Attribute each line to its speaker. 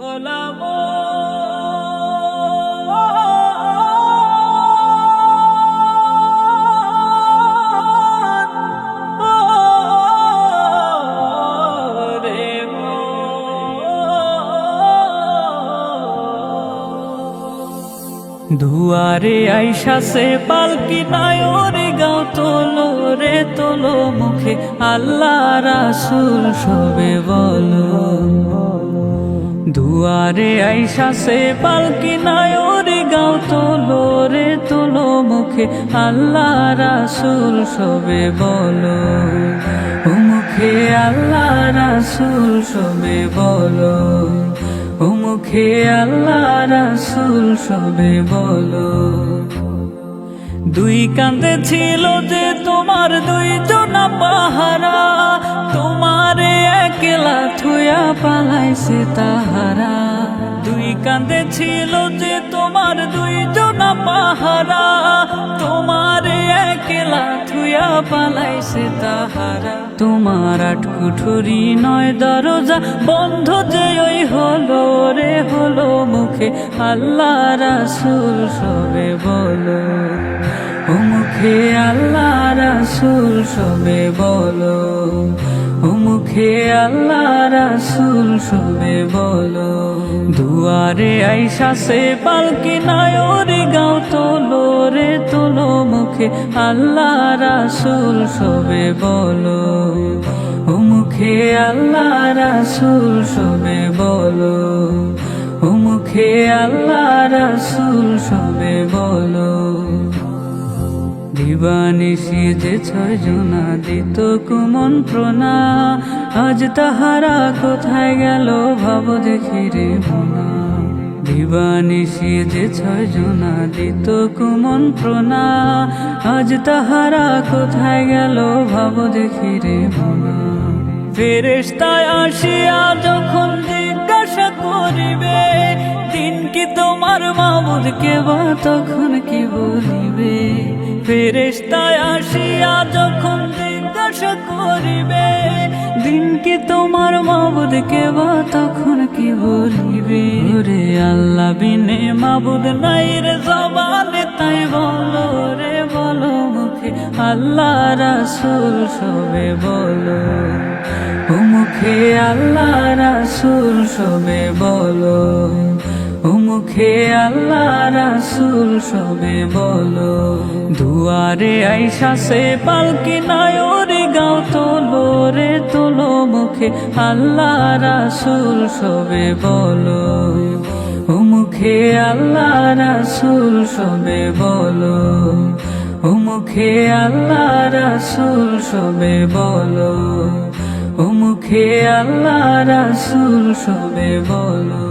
Speaker 1: হলাম দুয়ারে আইসা সে পালকি নায়রে গাও তোলো রে তোলো মুখে আল্লাহ রাসূল সবে বলো। দুয়ারে আইসা সে পালকি নায়রে গাও তোলো রে তোলো মুখে আল্লাহ রাসূল সবে বলো। ও মুখে আল্লাহ রাসূল সবে বলো, ও মুখে আল্লাহ রাসূল সবে বলো। দুই কাঁধে ছিল যে তোমার দুইজনা পাহারা, তোমারে একলা থুয়া পালাইছে তাহারা। দুই কাঁধে ছিল যে তোমার দুইজনা পাহারা, তোমারে একলা থুয়া পালাইছে তাহারা। তোমার আট কুঠুরি নয় দরজা বন্ধ যে ওই হলো রে হলো মুখে আল্লাহ রাসূল সবে বলো। ও মুখে আল্লাহ রাসূল সবে বলো, ও মুখে আল্লাহ রাসূল সবে বলো। দুয়ারে আইসা সে পালকি নায়রে গাও তোলো রে তোলো মুখে আল্লাহ রাসূল সবে বলো। ও মুখে আল্লাহ রাসূল সবে বলো, ও মুখে আল্লাহ রাসূল সবে বলো। দিবানিশি যে ছয়জনা দিত কুমন্ত্রণা, আজ তাহারা কোথায় গেল ভাব দেখি রে মনা। দিবানিশি যে ছয়জনা দিত কুমন্ত্রণা, আজ তাহারা কোথায় গেল ভাব দেখি রে মনা। ফেরেশতায় আসিয়া যখন জিজ্ঞাসা করিবে, দিন কি তোমার মাবুদ কে বা তখন কি বলিবে। ফেরেশতায় আসিয়া যখন জিজ্ঞাসা করিবে, দিন কি তোমার মাবুদ কে বা তখন কি বলিবে। রে আল্লাহ বিনে মাবুদ নাই রে জবানে তাই বলো রে বলো মুখে আল্লাহ রাসূল সবে বলো। ও মুখে আল্লাহ রাসূল সবে বলো, ও মুখে আল্লাহ রাসূল সবে বলো। দুয়ারে আইসা সে পালকি নায়রে গাও তোলো রে তোলো মুখে আল্লাহ রাসূল সবে বলো। ও মুখে আল্লাহ রাসূল সবে বলো, ও মুখে আল্লাহ রাসূল সবে বলো, ও মুখে আল্লাহ রাসূল সবে বলো।